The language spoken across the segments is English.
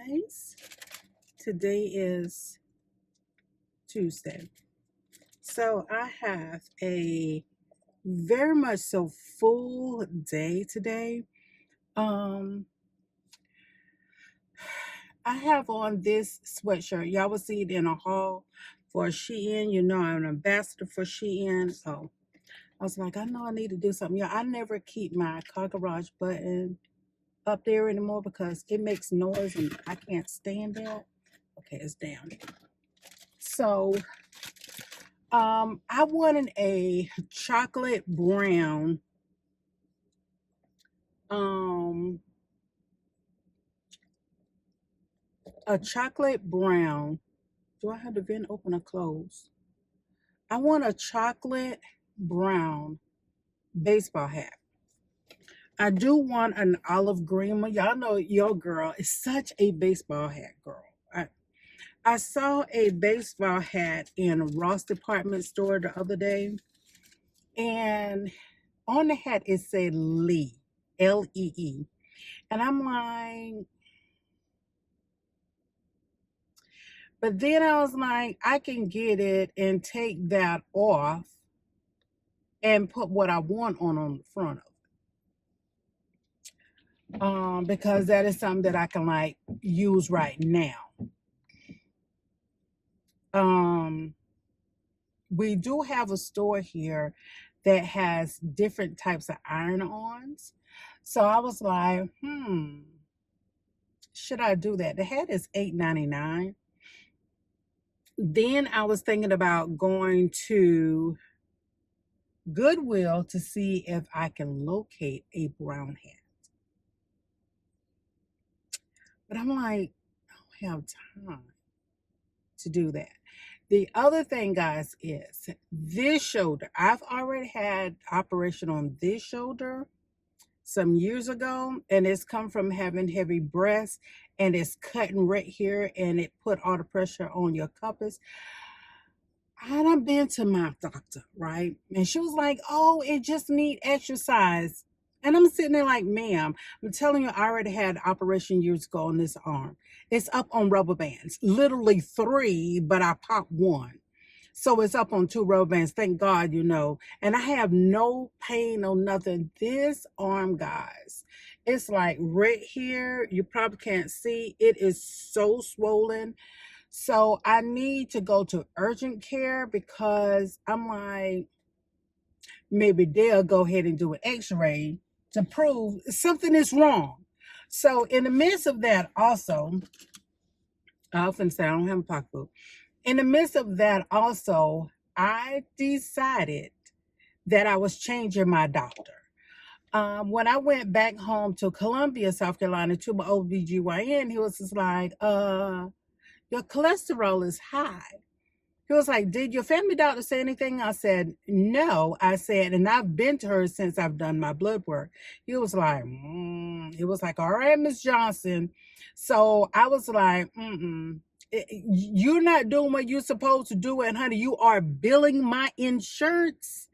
guys. Today is Tuesday. So I have a very much so full day today. Um I have on this sweatshirt. Y'all will see it in a haul for Shein. You know I'm an ambassador for Shein. So I was like, I know I need to do something. Yeah, I never keep my car garage button up there anymore because it makes noise and I can't stand that. Okay, it's down. So I wanted um, a chocolate brown. Do I have the vent open or closed? I want a chocolate brown baseball hat. I do want an olive green one. Y'all know your girl is such a baseball hat girl. I saw a baseball hat in a Ross department store the other day, and on the hat it said Lee, Lee. And I'm like, but then I was like, I can get it and take that off and put what I want on the front of it. Because that is something that I can like use right now. We do have a store here that has different types of iron-ons. So I was like, should I do that? The hat is $8.99. Then I was thinking about going to Goodwill to see if I can locate a brown hat. But I'm like, I don't have time to do that. The other thing, guys, is this shoulder. I've already had operation on this shoulder some years ago, and it's come from having heavy breasts, and it's cutting right here, and it put all the pressure on your compass. I done been to my doctor, right? And she was like, oh, it just need exercise. And I'm sitting there like, ma'am, I'm telling you, I already had operation years ago on this arm. It's up on rubber bands, literally 3, but I popped 1. So it's up on 2 rubber bands. Thank God, you know. And I have no pain or nothing. This arm, guys, it's like right here. You probably can't see. It is so swollen. So I need to go to urgent care because I'm like, maybe they'll go ahead and do an x-ray to prove something is wrong. So in the midst of that also, I often say I don't have a pocketbook. In the midst of that also, I decided that I was changing my doctor. When I went back home to Columbia, South Carolina, to my OBGYN, he was just like, your cholesterol is high. He was like, did your family doctor say anything? I said, no. I said, and I've been to her since I've done my blood work. He was like, It was like, all right, Miss Johnson. So I was like, you're not doing what you're supposed to do. And honey, you are billing my insurance.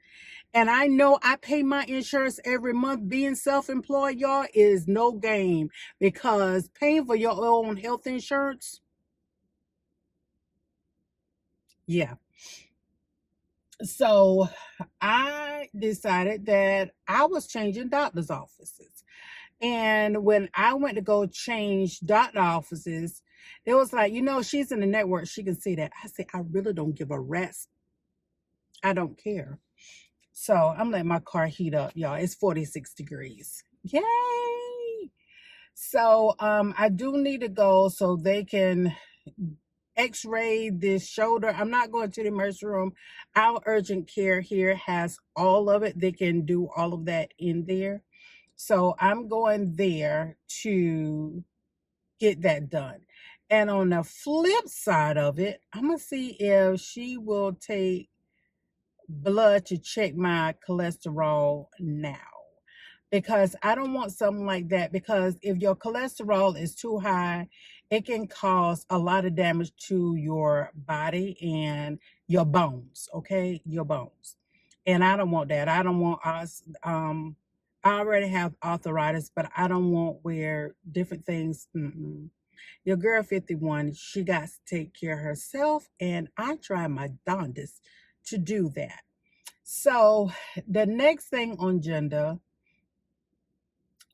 And I know I pay my insurance every month. Being self-employed, y'all, is no game because paying for your own health insurance, yeah. So I decided that I was changing doctor's offices. And when I went to go change doctor offices, it was like, she's in the network. She can see that. I said, I really don't give a rat's. I don't care. So I'm letting my car heat up, y'all. It's 46 degrees. Yay! So I do need to go so they can x-ray this shoulder. I'm not going to the emergency room. Our urgent care here has all of it. They can do all of that in there. So I'm going there to get that done. And on the flip side of it, I'm going to see if she will take blood to check my cholesterol now. Because I don't want something like that, because if your cholesterol is too high, it can cause a lot of damage to your body and your bones, okay? Your bones. And I don't want that. I don't want us, I already have arthritis, but I don't want where different things, Your girl 51, she got to take care of herself, and I try my darndest to do that. So the next thing on agenda,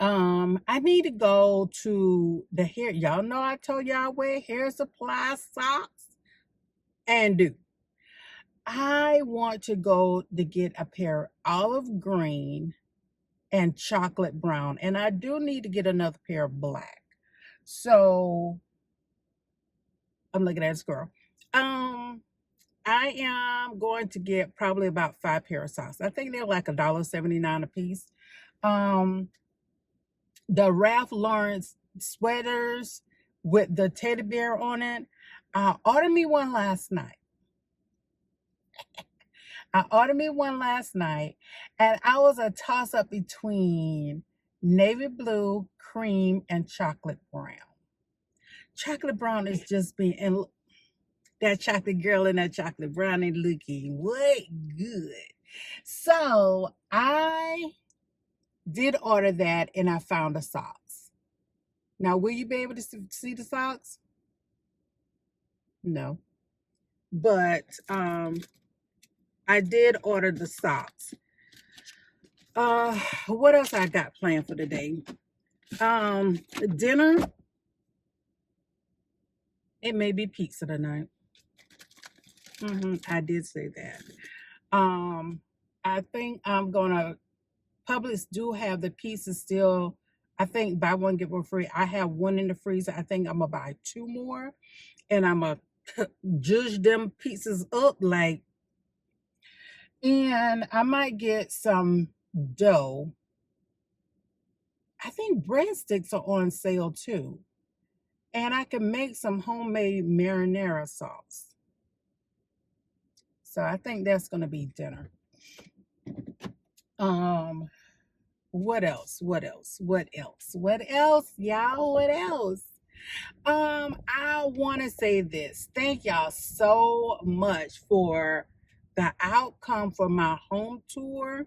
I need to go to the hair. Y'all know I told y'all I wear hair supply socks and do. I want to go to get a pair of olive green and chocolate brown, and I do need to get another pair of black. So I'm looking at this girl. I am going to get probably about 5 pair of socks. I think they're like $1.79 a piece. The Ralph Lauren sweaters with the teddy bear on it. I ordered me one last night. and I was a toss up between navy blue, cream, and chocolate brown. Chocolate brown is just being, and that chocolate girl and that chocolate brown ain't looking what good. So I did order that, and I found the socks. Now, will you be able to see the socks? No. But I did order the socks. What else I got planned for today? Dinner. It may be pizza tonight. I did say that. I think I'm gonna. Publix do have the pieces still. I think buy one get one free. I have one in the freezer. I think I'm gonna buy 2 more, and I'm gonna judge them pieces up like. And I might get some dough. I think breadsticks are on sale too, and I can make some homemade marinara sauce. So I think that's gonna be dinner. What else? Y'all? What else? I want to say this. Thank y'all so much for the outcome for my home tour.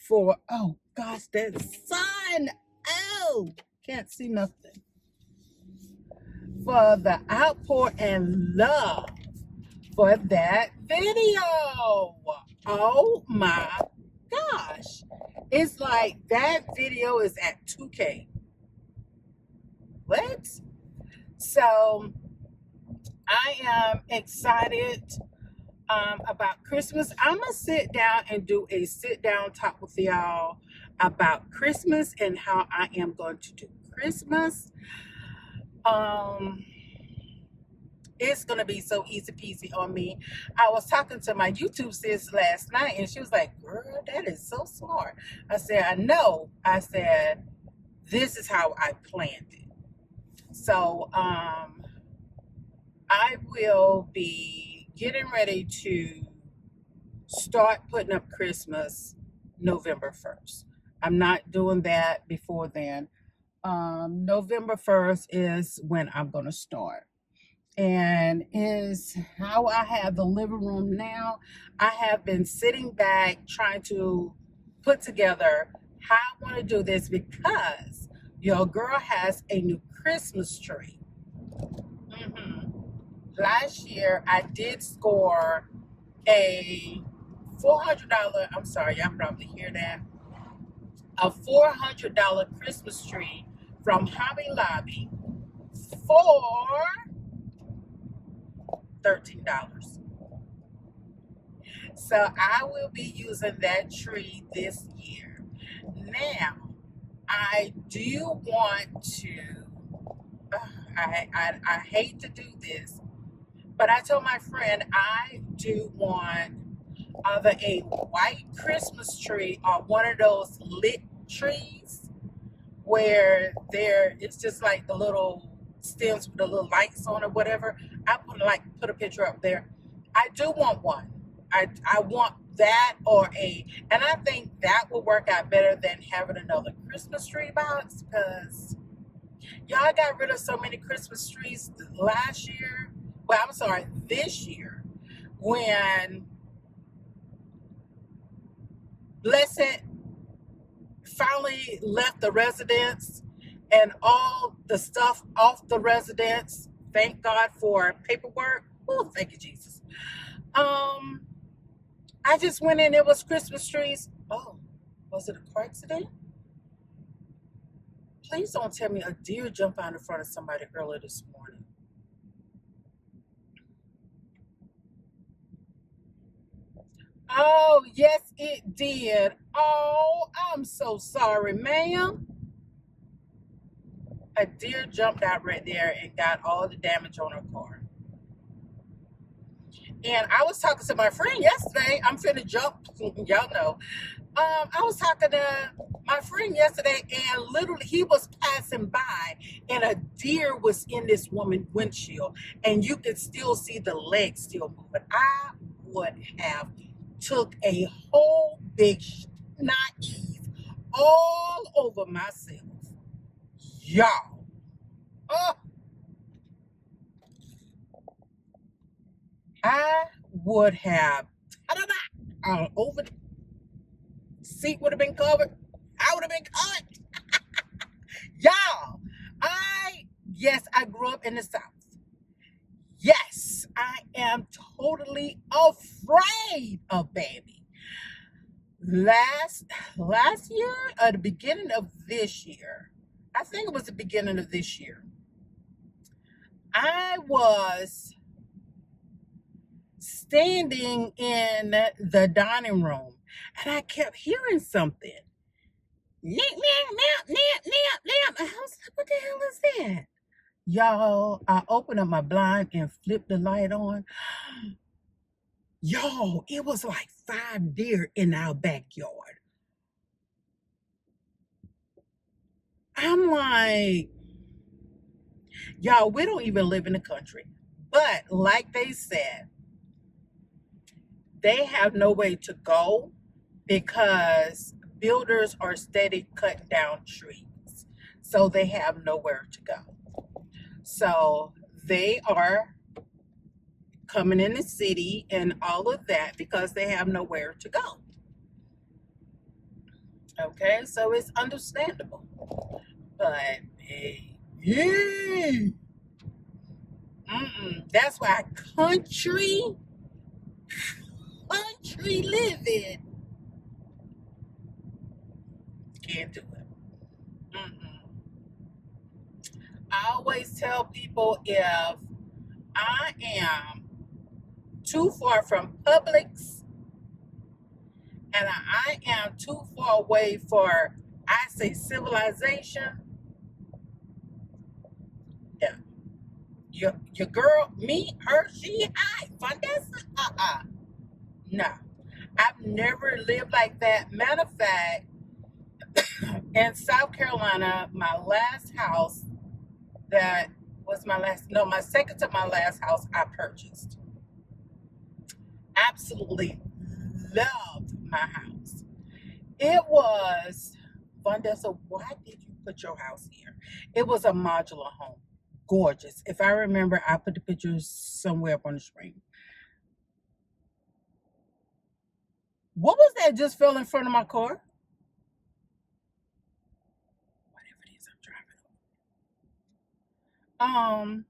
Oh gosh, that sun. Oh, can't see nothing. For the outpour and love for that video. Oh my gosh. It's like that video is at 2K. What? So I am excited about Christmas. I'm going to sit down and do a sit down talk with y'all about Christmas and how I am going to do Christmas. It's going to be so easy peasy on me. I was talking to my YouTube sis last night, and she was like, girl, that is so smart. I said, I know. I said, this is how I planned it. So I will be getting ready to start putting up Christmas November 1st. I'm not doing that before then. November 1st is when I'm going to start. And is how I have the living room now. I have been sitting back trying to put together how I want to do this because your girl has a new Christmas tree. Last year I did score a $400, I'm sorry, y'all probably hear that, a $400 Christmas tree from Hobby Lobby for $13. So I will be using that tree this year. Now, I do want to, I hate to do this, but I told my friend I do want either a white Christmas tree or one of those lit trees where it's just like the little stems with the little lights on or whatever. I put a picture up there. I do want one. I want that and I think that will work out better than having another Christmas tree box because y'all got rid of so many Christmas trees last year. Well, I'm sorry, this year when Blessed finally left the residence and all the stuff off the residence. Thank God for paperwork. Oh, thank you, Jesus. Um, I just went in, it was Christmas trees. Oh, was it a car accident? Please don't tell me a deer jumped out in front of somebody earlier this morning. Oh, yes, it did. Oh, I'm so sorry, ma'am. A deer jumped out right there and got all the damage on her car. And I was talking to my friend yesterday. I'm finna jump. Y'all know. I was talking to my friend yesterday, and literally he was passing by, and a deer was in this woman's windshield, and you could still see the legs still moving. I would have took a whole big naive all over myself, y'all. Oh, I would have. Over the seat would have been covered. I would have been covered. Y'all, yes, I grew up in the South. Yes, I am totally afraid of baby. Last year, or the beginning of this year, I think it was the beginning of this year, I was standing in the dining room and I kept hearing something. Nip, nip, nip, nip, nip, nip. I was like, what the hell is that? Y'all, I opened up my blind and flipped the light on. Y'all, it was like 5 deer in our backyard. I'm like, y'all, we don't even live in the country. But like they said, they have no way to go because builders are steady cutting down trees. So they have nowhere to go. So they are coming in the city and all of that because they have nowhere to go. Okay, so it's understandable. But hey, yeah. That's why country living can't do it. I always tell people if I am too far from Publix and I am too far away for, I say, civilization, yeah. Your girl, me, her, she, Vondessa, no. I've never lived like that. Matter of fact, in South Carolina, my last house that was my second to my last house I purchased. Absolutely loved my house. It was, Vondessa, why did you put your house here? It was a modular home. Gorgeous. If I remember, I put the pictures somewhere up on the screen. What was that just fell in front of my car? Whatever it is, I'm driving.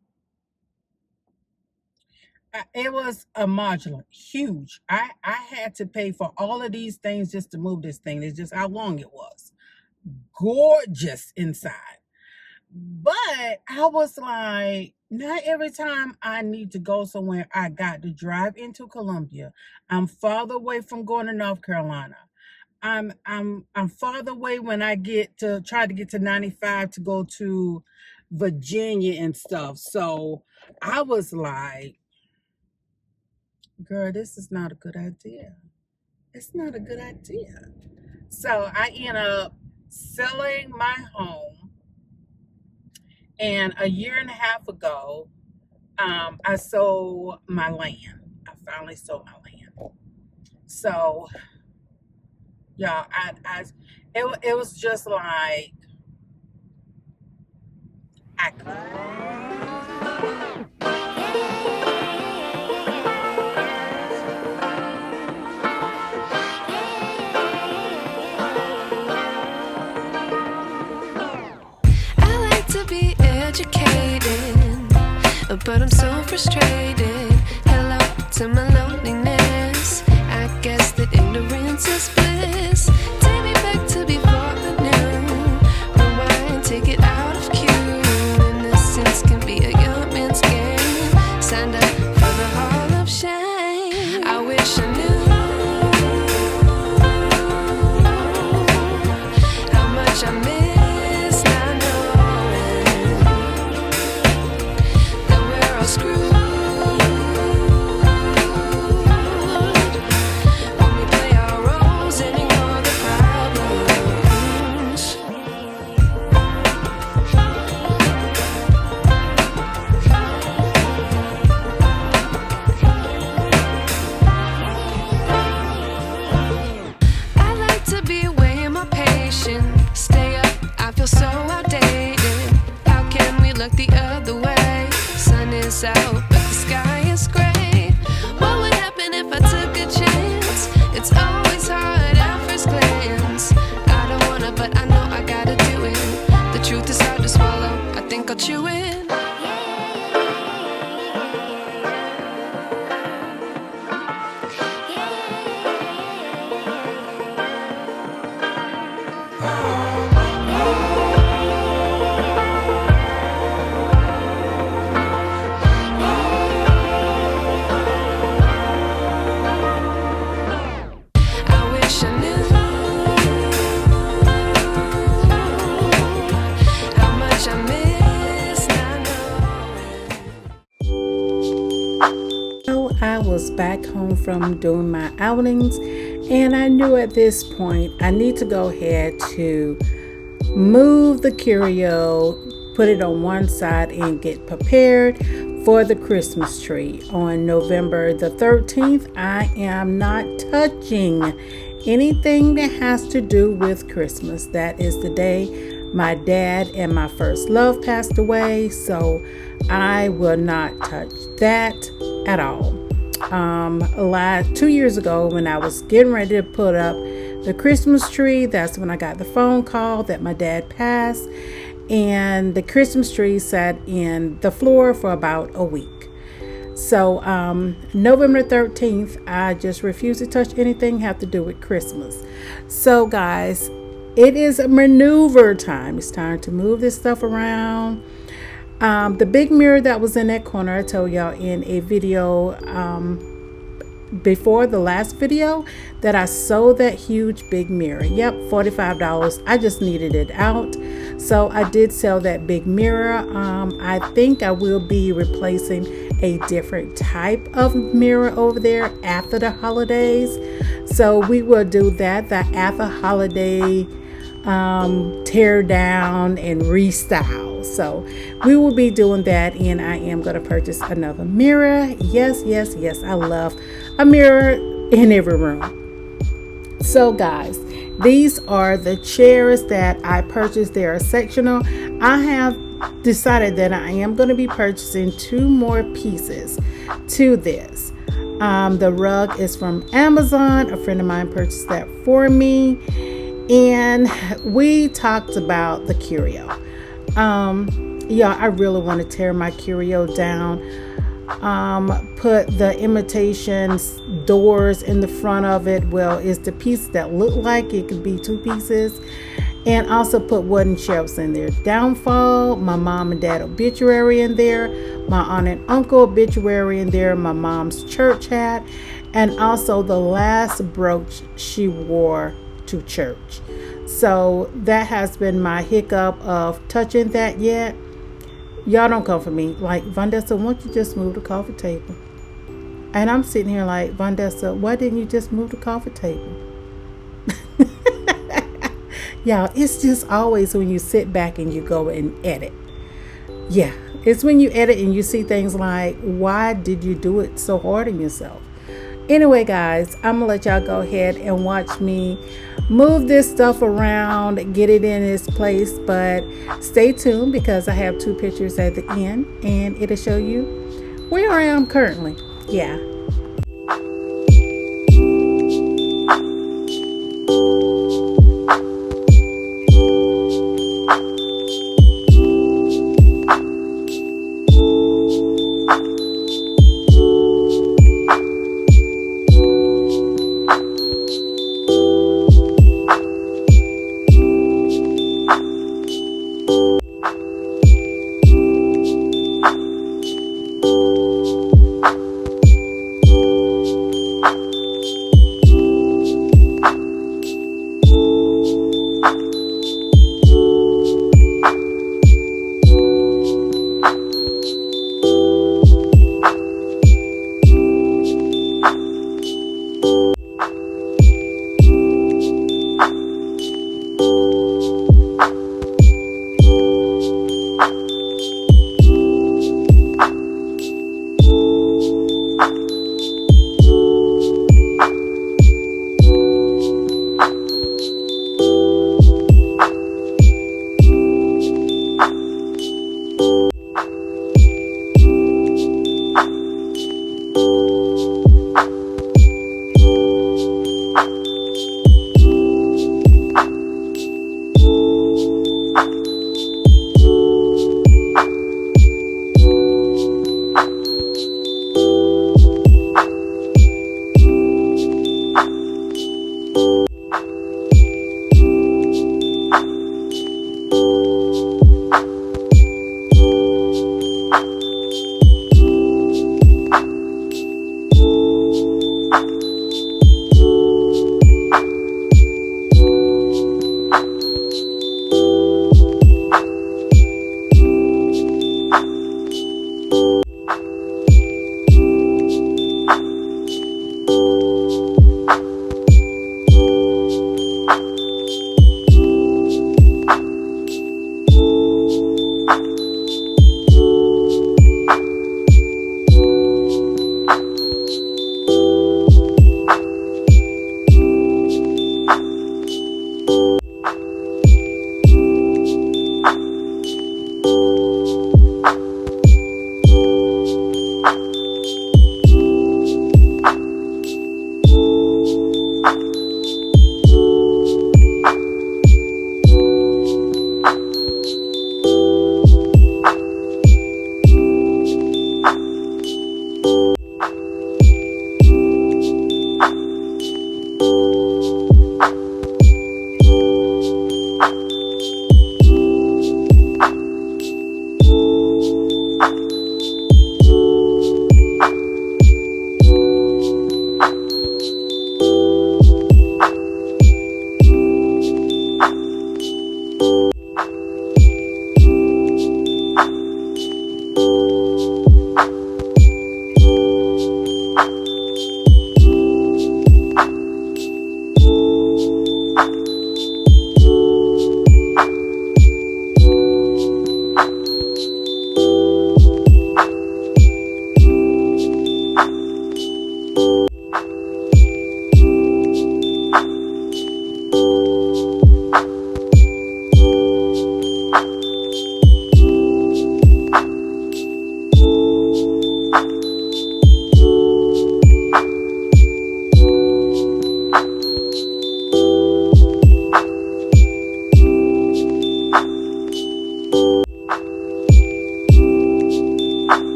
It was a modular, huge. I had to pay for all of these things just to move this thing. It's just how long it was. Gorgeous inside. But I was like, not every time I need to go somewhere, I got to drive into Columbia. I'm farther away from going to North Carolina. I'm farther away when I get to try to get to 95 to go to Virginia and stuff. So I was like, girl, this is not a good idea. It's not a good idea. So I end up selling my home. And a year and a half ago, I sold my land. I finally sold my land. So, yeah, it was just like I but I'm so frustrated. Hello to my loneliness. I guess that ignorance is bliss. Take me back to before the noon. Rewind, take it out of cue. Innocence can be a young man's game. Signed up for the hall of shame. I wish I knew how much I miss not knowing that we're all screwed when we play our roles and ignore the problems. I like to be away in my patience. Stay up, I feel so outdated. How can we look the other way? Sun is out, but the sky is gray. What would happen if I took a chance? It's always hard at first glance. I don't wanna, but I know I gotta do it. The truth is hard to swallow, I think I'll chew it. I wish I knew how much I miss not knowing. So I was back home from doing my outings, and I knew at this point I need to go ahead to move the curio, put it on one side, and get prepared for the Christmas tree. On November the 13th, I am not touching anything that has to do with Christmas. That is the day my dad and my first love passed away, so I will not touch that at all. 2 years ago, when I was getting ready to put up the Christmas tree, that's when I got the phone call that my dad passed, and the Christmas tree sat in the floor for about a week. So November 13th, I just refuse to touch anything have to do with Christmas. So guys, it is a maneuver time. It's time to move this stuff around. The big mirror that was in that corner, I told y'all in a video before the last video that I sold that huge big mirror. Yep, $45. I just needed it out, so I did sell that big mirror. I think I will be replacing a different type of mirror over there after the holidays, so we will do that, the after holiday tear down and restyle. So we will be doing that, and I am going to purchase another mirror. Yes, I love a mirror in every room. So guys, these are the chairs that I purchased. They are sectional. I have decided that I am going to be purchasing 2 more pieces to this. The rug is from Amazon. A friend of mine purchased that for me, and we talked about the curio. Yeah, I really want to tear my curio down, put the imitation doors in the front of it. Well, it's the piece that look like it could be 2 pieces, and also put wooden shelves in there. Downfall, my mom and dad obituary in there, my aunt and uncle obituary in there, my mom's church hat, and also the last brooch she wore to church. So that has been my hiccup of touching that yet. Y'all don't come for me like, Vondessa, won't you just move the coffee table? And I'm sitting here like, Vondessa, why didn't you just move the coffee table? Y'all, it's just always when you sit back and you go and edit. Yeah, it's when you edit and you see things like, why did you do it so hard on yourself? Anyway, guys, I'm gonna let y'all go ahead and watch me move this stuff around, get it in its place, but stay tuned because I have 2 pictures at the end and it'll show you where I am currently. Yeah.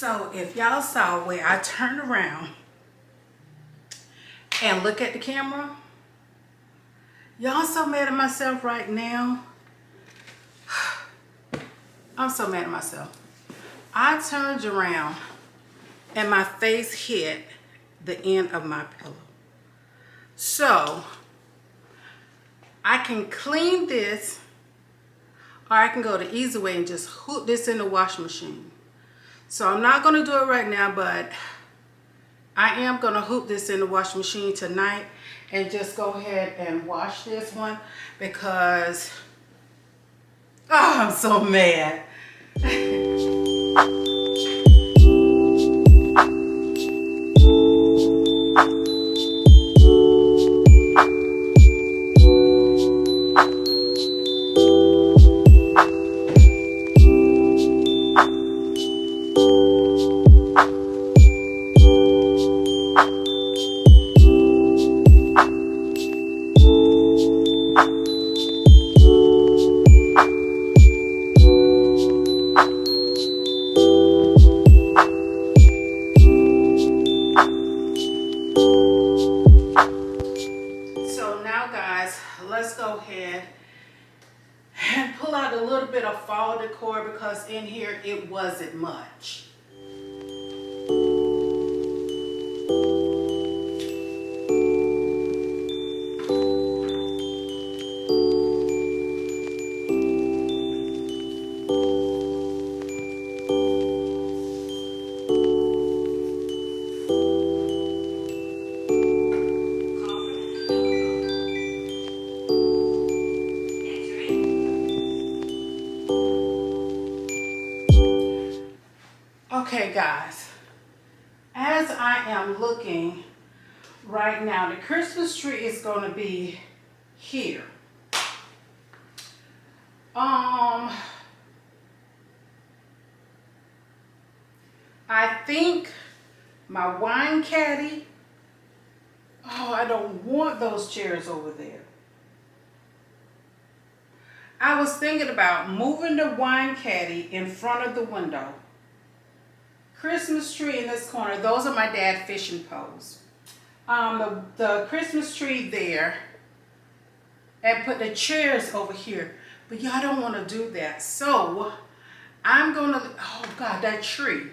So if y'all saw where I turned around and look at the camera, y'all so mad at myself right now. I'm so mad at myself. I turned around and my face hit the end of my pillow. So I can clean this, or I can go the easy way and just hook this in the washing machine. So I'm not going to do it right now, but I am going to hook this in the washing machine tonight and just go ahead and wash this one because, oh, I'm so mad. Let's go ahead and pull out a little bit of fall decor because in here it wasn't much. Okay guys, as I am looking right now, the Christmas tree is going to be here. I think my wine caddy, oh, I don't want those chairs over there. I was thinking about moving the wine caddy in front of the window. Christmas tree in this corner, those are my dad's fishing poles. The Christmas tree there, and put the chairs over here. But y'all don't want to do that. So I'm gonna, oh God, that tree.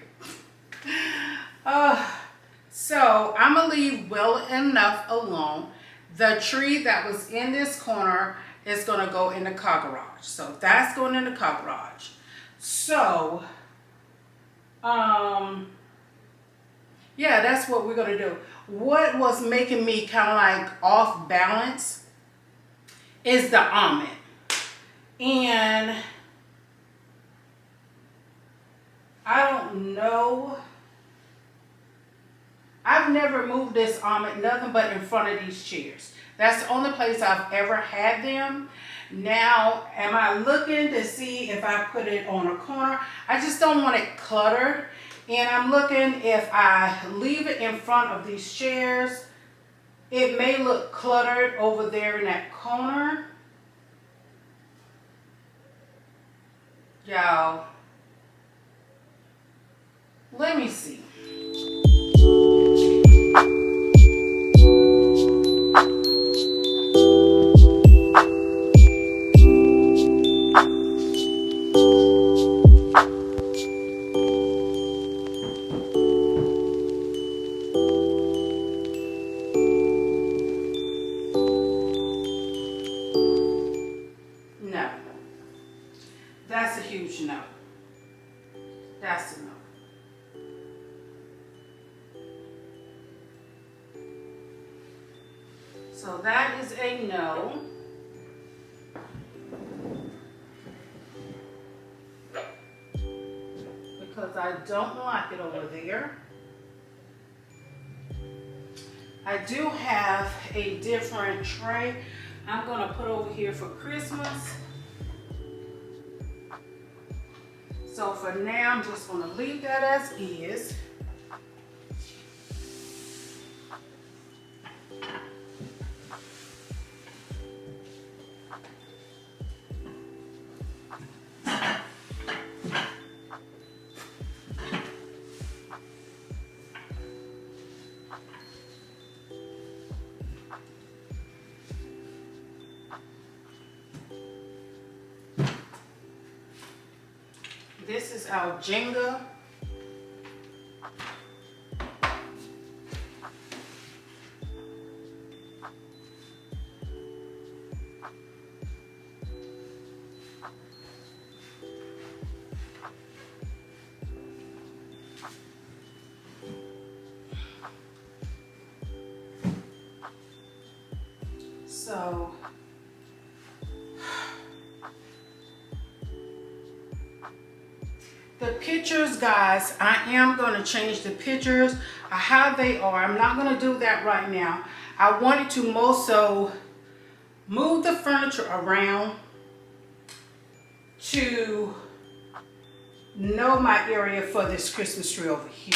So I'm gonna leave well enough alone. The tree that was in this corner is gonna go in the car garage. So that's going in the car garage. So, yeah, that's what we're gonna do. What was making me kind of like off balance is the almond. And I don't know. I've never moved this almond, nothing but in front of these chairs. That's the only place I've ever had them. Now, am I looking to see if I put it on a corner? I just don't want it cluttered. And I'm looking if I leave it in front of these chairs, it may look cluttered over there in that corner. Y'all, let me see. No. That's a huge no. That's a no. So that is a no. Because I don't like it over there. I do have a different tray I'm going to put over here for Christmas. So for now, I'm just going to leave that as is. This is our Jenga. So the pictures, guys, I am going to change the pictures how they are. I'm not going to do that right now. I wanted to more so move the furniture around to know my area for this Christmas tree over here.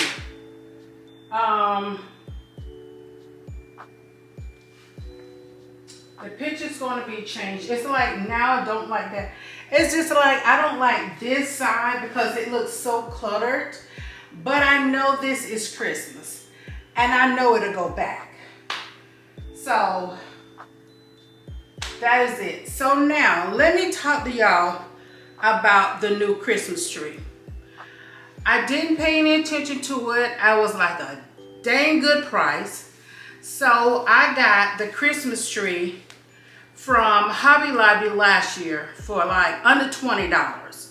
The picture's going to be changed. It's like now I don't like that. It's just like I don't like this side because it looks so cluttered. But I know this is Christmas. And I know it'll go back. So that is it. So now let me talk to y'all about the new Christmas tree. I didn't pay any attention to it. I was like a dang good price. So I got the Christmas tree from Hobby Lobby last year for like under $20.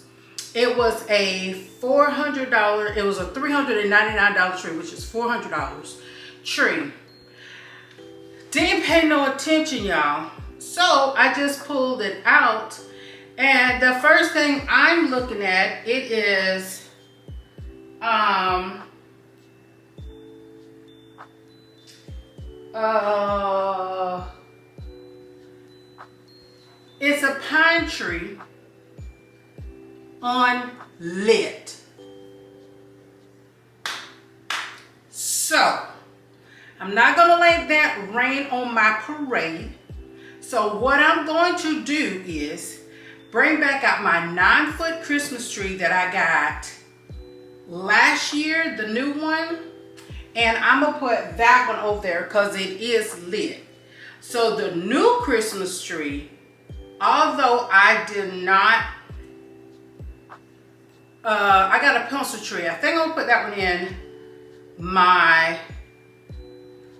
It was a $400, it was a $399 tree, which is $400 tree. Didn't pay no attention, y'all. So I just pulled it out, and the first thing I'm looking at, it is it's a pine tree unlit. So I'm not gonna let that rain on my parade. So what I'm going to do is bring back out my 9-foot Christmas tree that I got last year, the new one, and I'm gonna put that one over there because it is lit. So the new Christmas tree, although I did not, I got a pencil tree. I think I'm gonna put that one in my,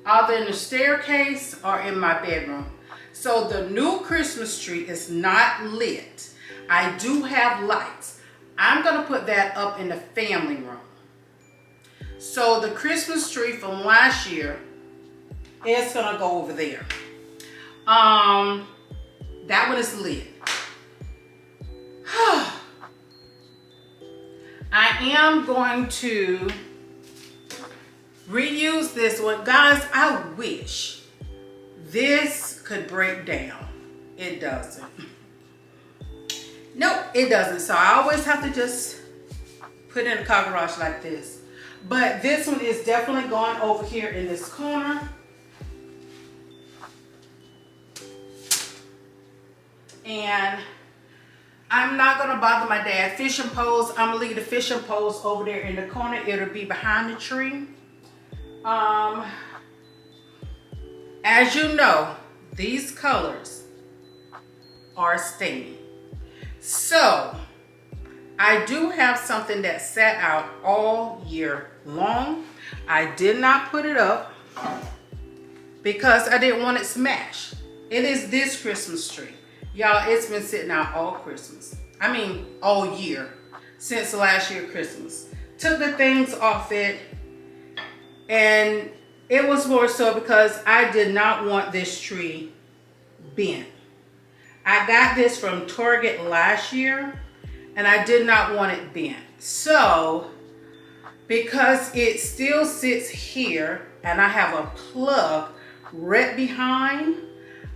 either in the staircase or in my bedroom. So the new Christmas tree is not lit. I do have lights. I'm gonna put that up in the family room. So the Christmas tree from last year is gonna go over there. That one is lit. I am going to reuse this one. Guys, I wish this could break down. It doesn't. Nope, it doesn't. So I always have to just put it in a car garage like this. But this one is definitely going over here in this corner. And I'm not gonna bother my dad. Fishing poles, I'm gonna leave the fishing poles over there in the corner. It'll be behind the tree. As you know, these colors are staining. So I do have something that sat out all year long. I did not put it up because I didn't want it smashed. It is this Christmas tree. Y'all, it's been sitting out all Christmas. I mean, all year, since last year Christmas. Took the things off it, and it was more so because I did not want this tree bent. I got this from Target last year, and I did not want it bent. So, because it still sits here, and I have a plug right behind,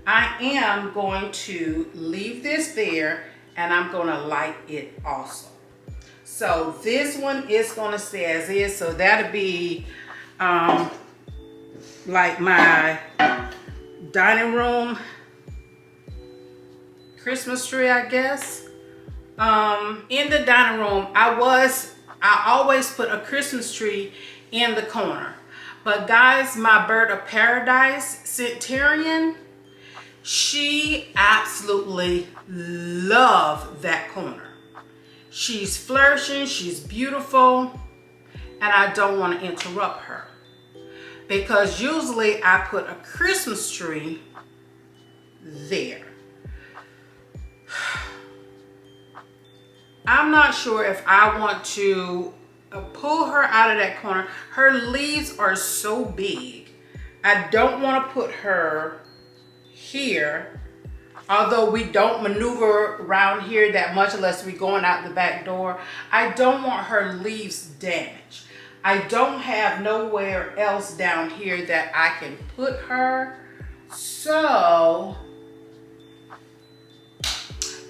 I am going to leave this there, and I'm going to light it also. So this one is going to stay as is. So that'll be like my dining room Christmas tree, I guess. In the dining room, I always put a Christmas tree in the corner. But guys, my bird of paradise, Centurion, she absolutely loved that corner. She's flourishing, she's beautiful, and I don't want to interrupt her. Because usually I put a Christmas tree there. I'm not sure if I want to pull her out of that corner. Her leaves are so big. I don't want to put her here. Although we don't maneuver around here that much unless we're going out the back door. I don't want her leaves damaged. I don't have nowhere else down here that I can put her. So,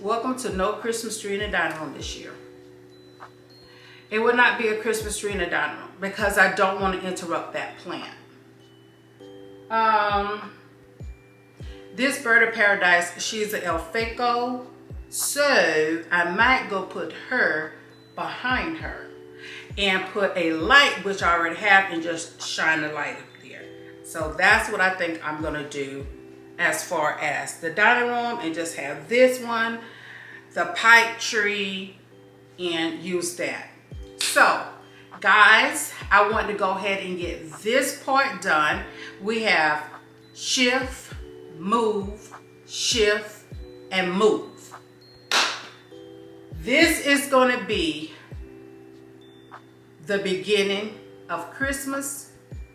welcome to no Christmas tree in the dining room this year. It would not be a Christmas tree in the dining room because I don't want to interrupt that plant. This bird of paradise, she's an El Faco, so I might go put her behind her and put a light, which I already have, and just shine the light up there. So that's what I think I'm gonna do as far as the dining room, and just have this one, the pipe tree, and use that. So guys, I want to go ahead and get this part done. We have shift, move, shift, and move. This is going to be the beginning of Christmas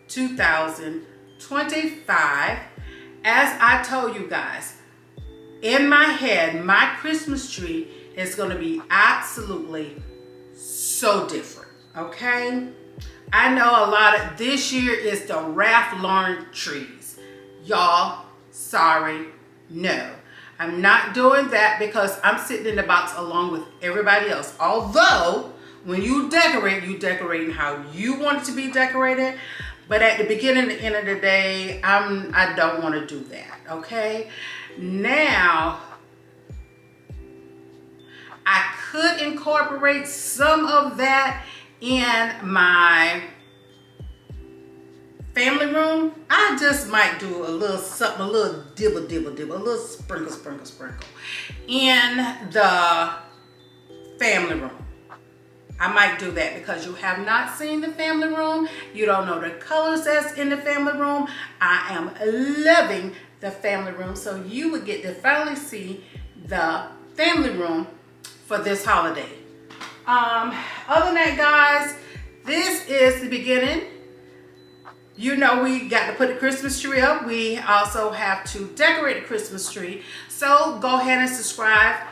2025. As I told you guys, in my head, my Christmas tree is going to be absolutely so different, okay? I know a lot of this year is the Ralph Lauren trees. Y'all, sorry, no. I'm not doing that because I'm sitting in the box along with everybody else. Although, when you decorate, you decorating how you want it to be decorated. But at the beginning and the end of the day, I don't want to do that, okay? Now, I could incorporate some of that in my family room. I just might do a little something, a little dibble, a little sprinkle in the family room. I might do that because you have not seen the family room. You don't know the colors that's in the family room. I am loving the family room, so you would get to finally see the family room for this holiday. Other than that, guys, this is the beginning. You know, we got to put the Christmas tree up. We also have to decorate the Christmas tree. So go ahead and subscribe.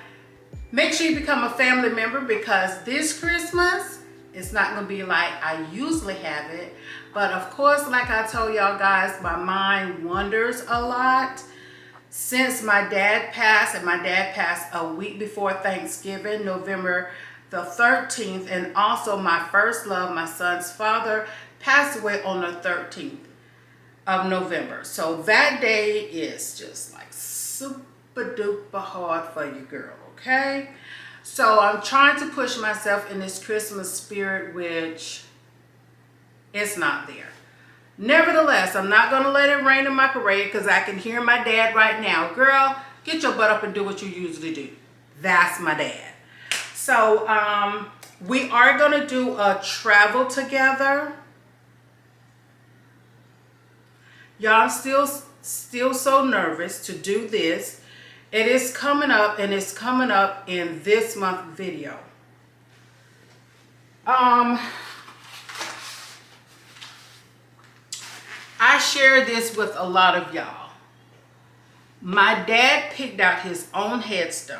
Make sure you become a family member because this Christmas, it's not going to be like I usually have it. But of course, like I told y'all guys, my mind wanders a lot. Since my dad passed, and my dad passed a week before Thanksgiving, November the 13th, and also my first love, my son's father, passed away on the 13th of November. So that day is just like super duper hard for you, girl, okay? So I'm trying to push myself in this Christmas spirit, which is not there. Nevertheless, I'm not going to let it rain in my parade because I can hear my dad right now. Girl, get your butt up and do what you usually do. That's my dad. So we are going to do a travel together. Y'all, I'm still so nervous to do this. It is coming up, and it's coming up in this month video. I share this with a lot of y'all. My dad picked out his own headstone.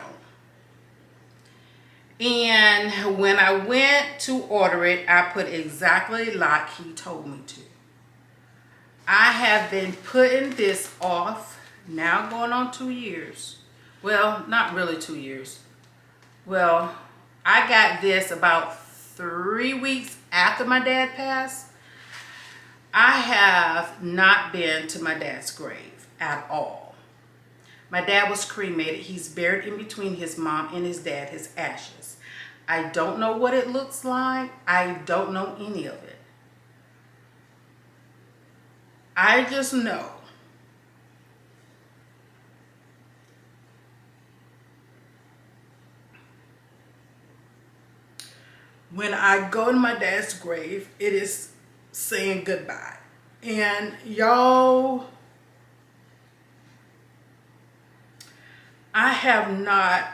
And when I went to order it, I put exactly like he told me to. I have been putting this off now going on 2 years. Well, not really 2 years. Well, I got this about 3 weeks after my dad passed. I have not been to my dad's grave at all. My dad was cremated. He's buried in between his mom and his dad, his ashes. I don't know what it looks like. I don't know any of it. I just know when I go to my dad's grave, it is saying goodbye. And y'all, I have not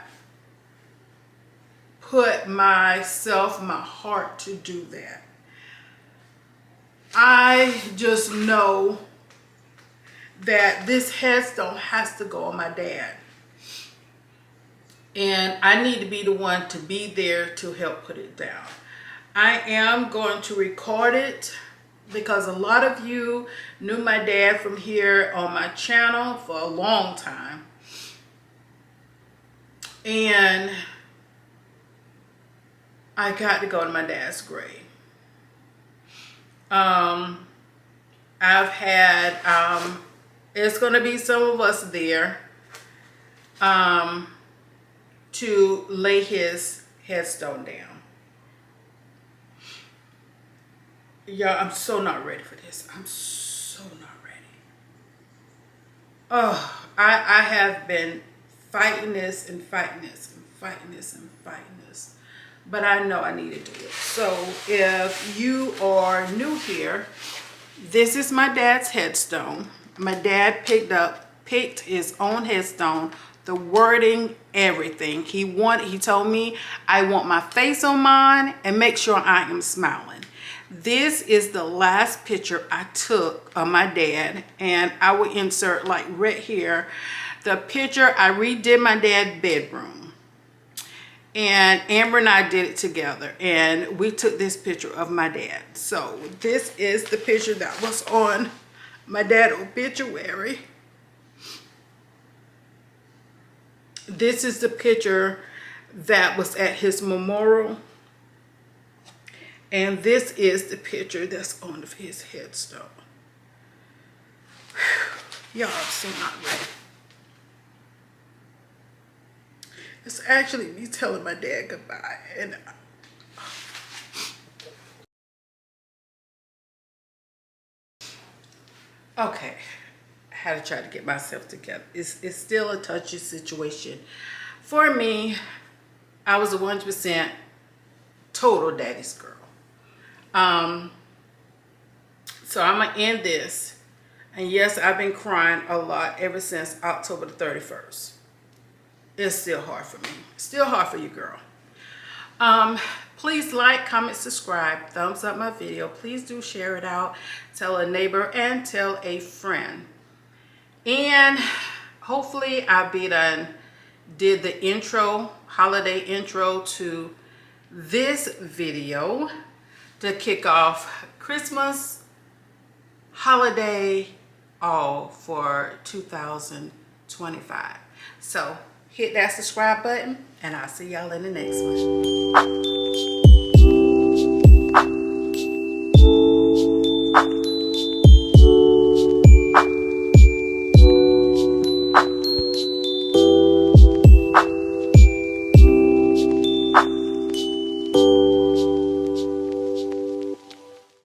put myself, my heart to do that. I just know that this headstone has to go on my dad. And I need to be the one to be there to help put it down. I am going to record it because a lot of you knew my dad from here on my channel for a long time. And I got to go to my dad's grave. I've had, it's going to be some of us there to lay his headstone down. Y'all, I'm so not ready for this. I'm so not ready. Oh, I have been fighting this and fighting this and fighting this and fighting this. But I know I need to do it. So if you are new here, this is my dad's headstone. My dad picked his own headstone, the wording, everything. He told me, I want my face on mine and make sure I am smiling. This is the last picture I took of my dad, and I will insert like right here the picture. I redid my dad's bedroom, and Amber and I did it together, and we took this picture of my dad. So this is the picture that was on my dad's obituary. This is the picture that was at his memorial. And this is the picture that's on his headstone. Y'all, I'm so not ready. It's actually me telling my dad goodbye. And okay, I had to try to get myself together. It's still a touchy situation. For me, I was 100% total daddy's girl. So I'm gonna end this, and yes, I've been crying a lot ever since October the 31st. It's still hard for me. Still hard for you, girl. Please like, comment, subscribe, thumbs up my video. Please do share it out. Tell a neighbor and tell a friend. And hopefully I'll be done. Did the intro, holiday intro to this video to kick off Christmas, holiday, all for 2025. So hit that subscribe button, and I'll see y'all in the next one.